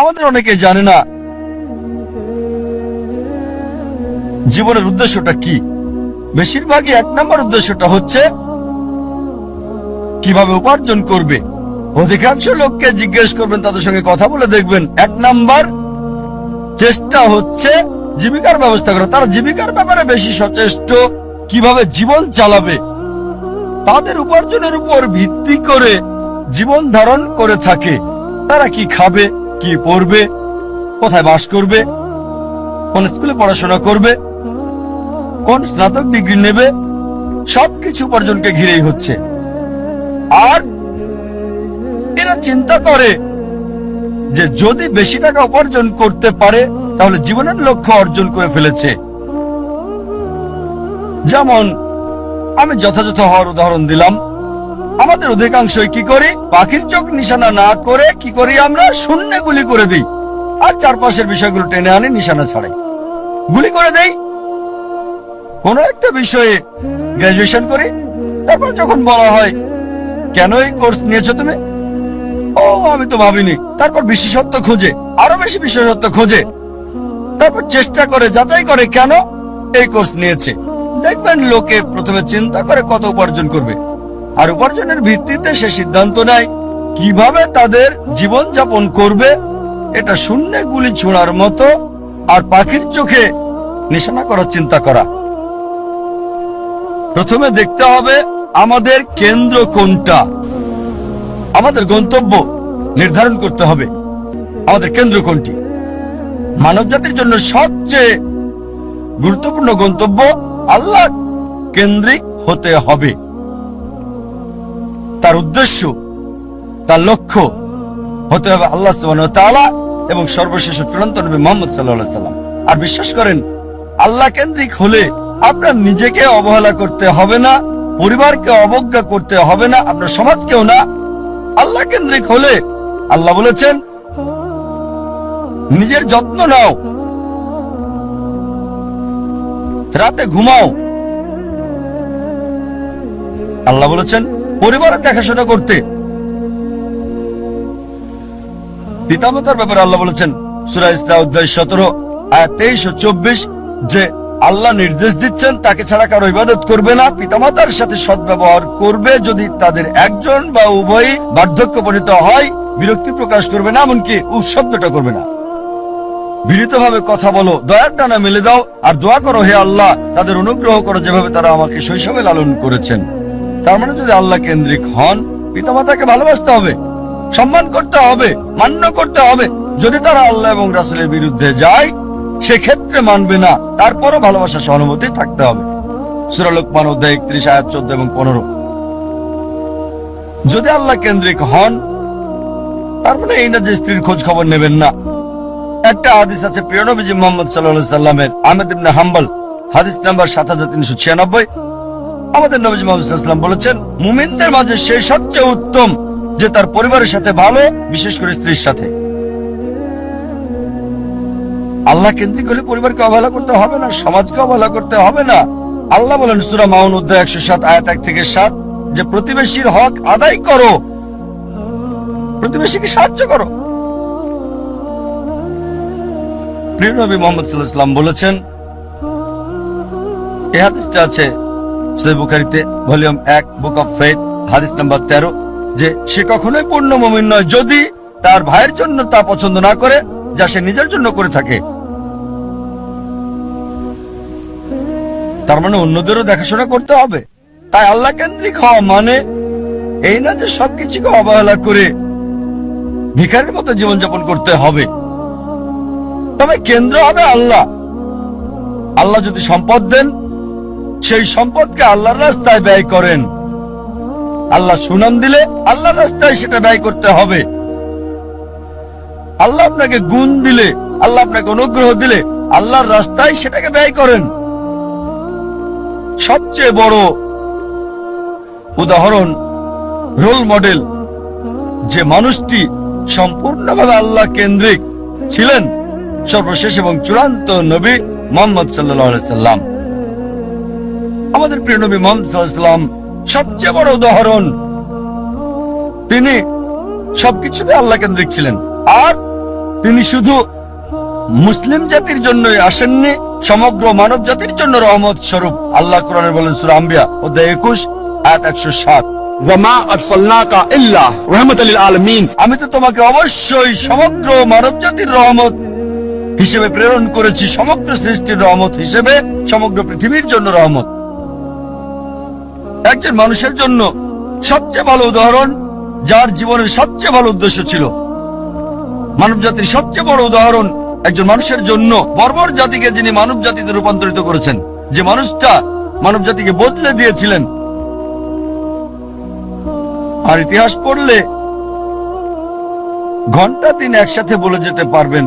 আমাদের অনেকে জানে না জীবনের উদ্দেশ্যটা কি। বেশিরভাগই 1 নম্বর উদ্দেশ্যটা হচ্ছে কিভাবে উপার্জন করবে। অধিকাংশ লোককে জিজ্ঞেস করবেন, তাদের সঙ্গে কথা বলে দেখবেন 1 নম্বর চেষ্টা হচ্ছে জীবিকার ব্যবস্থা করা। তারা জীবিকার ব্যাপারে বেশি সচেষ্ট, কিভাবে জীবন চালাবে। তাদের উপার্জনের উপর ভিত্তি করে জীবন ধারণ করে থাকে। তারা কি খাবে, কি পড়বে, কোথায় বাস করবে, কোন স্কুলে পড়াশোনা করবে, কোন স্নাতক ডিগ্রি নেবে, সবকিছু উপার্জনকে ঘিরেই হচ্ছে। আর এরা চিন্তা করে যে যদি বেশি টাকা উপার্জন করতে পারে তাহলে জীবনের লক্ষ্য অর্জন করে ফেলেছে। যেমন আমি যথাযথ হওয়ার উদাহরণ দিলাম। আমাদের অধিকাংশই কি করি, পাখির চোখ নিশানা না করে কি করি, আমরা শূন্যে গুলি করে দিই আর চারপাশের বিষয়গুলো টেনে আনি, নিশানা ছাড়াই গুলি করে দেই। কোন একটা বিষয়ে গ্রাজুয়েশন করি, তারপর যখন বলা হয় কেন এই কোর্স নিয়েছো তুমি, ও আমি তো ভাবিনি। তারপর বিশেষত্ব খোঁজে, আরো বেশি বিশেষত্ব খোঁজে, তারপর চেষ্টা করে যাচাই করে কেন এই কোর্স নিয়েছে। দেখবেন লোকে প্রথমে চিন্তা করে কত উপার্জন করবে, আর উপার্জনের ভিত্তিতে সে সিদ্ধান্ত নেয় কিভাবে তাদের জীবন যাপন করবে। এটা শূন্যে গুলি ছোড়ার মতো আর পাখির চোখে নিশানা করার চিন্তা করা। প্রথমে দেখতে হবে আমাদের কেন্দ্র কোনটা, আমাদের গন্তব্য নির্ধারণ করতে হবে আমাদের কেন্দ্র কোনটি। মানব জাতির জন্য সবচেয়ে গুরুত্বপূর্ণ গন্তব্য আল্লাহ কেন্দ্রিক হতে হবে। তার উদ্দেশ্য, তার লক্ষ্য হতে হবে আল্লাহ সুবহানাহু ওয়া তাআলা এবং সর্বশেষ চূড়ান্ত নবী মুহাম্মদ সাল্লাল্লাহু আলাইহি সাল্লাম। আর বিশ্বাস করেন, আল্লাহ কেন্দ্রিক হলে আপনার নিজেকে অবহেলা করতে হবে না, পরিবারকে অবজ্ঞা করতে হবে না, আপনার সমাজকেও না। আল্লাহ কেন্দ্রিক হলে আল্লাহ বলেছেন নিজের যত্ন নাও, রাতে ঘুমাও। আল্লাহ বলেছেন পরিবারের দেখাশোনা করতে। পিতামাতার ব্যাপারে আল্লাহ বলেছেন সূরা ইসরা অধ্যায় 17 আয়াত 23 ও 24 যে আল্লাহ নির্দেশ দিচ্ছেন তাকে ছাড়া কারো ইবাদত করবে না, পিতামাতার সাথে সদ্ব্যবহার করবে, যদি তাদের একজন বা উভয়ই বার্ধক্যপরিণত হয় বিরক্তি প্রকাশ করবে না, এমনকি শব্দটা করবে না। বিনীতভাবে কথা বলো, দয়ার টানা মেলে দাও, আর দোয়া করো হে আল্লাহ তাদের অনুগ্রহ করো যেভাবে তারা আমাকে শৈশবে লালন করেছেন। তার মানে যদি আল্লাহ কেন্দ্রিক হন, পিতামাতাকে ভালোবাসতে হবে, সম্মান করতে হবে, মান্য করতে হবে। যদি তারা আল্লাহ এবং রাসূলের বিরুদ্ধে যায় সেক্ষেত্রে মানবে না, তারপরও ভালোবাসা সহানুভূতি থাকতে হবে। সূরা লোকমান অধ্যায় 31 আয়াত 14 এবং 15। যদি আল্লাহ কেন্দ্রিক হন তার মানে এই না যে স্ত্রীর খোঁজ খবর নেবেন না। একটা হাদিস আছে প্রিয় নবীজি মুহাম্মদ সাল্লাল্লাহু আলাইহি সাল্লামের, আহমদ ইবনে হাম্বল, হাদিস নাম্বার 7396। আমাদের নবীজি মুহাম্মদ সাল্লাল্লাহু আলাইহি সাল্লাম বলেছেন মুমিনদের মাঝে সে সবচেয়ে উত্তম যে তার পরিবারের সাথে ভালো, বিশেষ করে স্ত্রীর সাথে। আল্লাহ কেন্দ্রিক হলে পরিবারকে অবহেলা করতে হবে না, সমাজকে অবহেলা করতে হবে না। আল্লাহ বলেন সূরা মাউন অধ্যায় 107 আয়াত 1 থেকে 7 যে প্রতিবেশীর হক আদায় করো, প্রতিবেশীকে সাহায্য করো। প্রিয় নবী মুহাম্মদ সাল্লাল্লাহু আলাইহি ওয়াসাল্লাম বলেছেন, এই হাদিসটা আছে সহিহ বুখারীতে ভলিউম 1 বুক অফ ফেথ হাদিস নাম্বার 13 যে সে কখনোই পূর্ণ মুমিন নয় যদি তার ভাইয়ের জন্য তা পছন্দ না করে যা সে নিজের জন্য করে থাকে। তার মানে অন্যদেরও দেখাশোনা করতে হবে। তাই আল্লাহ কেন্দ্রিক হওয়া মানে এই না যে সবকিছুকে অবহেলা করে ভিখারির মতো জীবনযাপন করতে হবে। তবে কেন্দ্র হবে আল্লাহ। আল্লাহ যদি সম্পদ দেন সেই সম্পদকে আল্লাহর রাস্তায় ব্যয় করেন। আল্লাহ সুনাম দিলে আল্লাহর রাস্তায় সেটা ব্যয় করতে হবে। আল্লাহ আপনাকে গুণ দিলে, আল্লাহ আপনাকে অনুগ্রহ দিলে আল্লাহর রাস্তায় সেটাকে ব্যয় করেন। সবচেয়ে বড় উদাহরণ, রোল মডেল, যে মানুষটি সম্পূর্ণভাবে আল্লাহ কেন্দ্রিক ছিলেন, সর্বশেষ এবং চূড়ান্ত নবী মুহাম্মদ সাল্লাল্লাহু আলাইহি সাল্লাম। আমাদের প্রিয় নবী মুহাম্মদ সাল্লাল্লাহু আলাইহি সাল্লাম সবচেয়ে বড় উদাহরণ। তিনি সবকিছুতে আল্লাহ কেন্দ্রিক ছিলেন। আর তিনি শুধু মুসলিম জাতির জন্যই আসেননি, সমগ্র মানব জাতির জন্য রহমত স্বরূপ। আল্লাহ কোরআনে বলেন সূরা আম্বিয়া অধ্যায় 21 আয়াত 107, ওয়ামা আরসালনাকা ইল্লা রাহমাতাল লিল আলামিন। আমি তো তোমাকে অবশ্যই সমগ্র মানব জাতির রহমত হিসেবে প্রেরণ করেছি, সমগ্র সৃষ্টির রহমত হিসেবে, সমগ্র পৃথিবীর জন্য রহমত। একজন মানুষের জন্য সবচেয়ে ভালো উদাহরণ, যার জীবনের সবচেয়ে ভালো উদ্দেশ্য ছিল, মানব জাতির সবচেয়ে বড় উদাহরণ একজন মানুষের জন্য, বর্বর জাতিকে যিনি মানব জাতিতে রূপান্তরিত করেছেন, যে মানুষটা মানব জাতিকে বদলে দিয়েছিলেন। আর ইতিহাস পড়লে ঘন্টা দিন একসাথে বলে যেতে পারবেন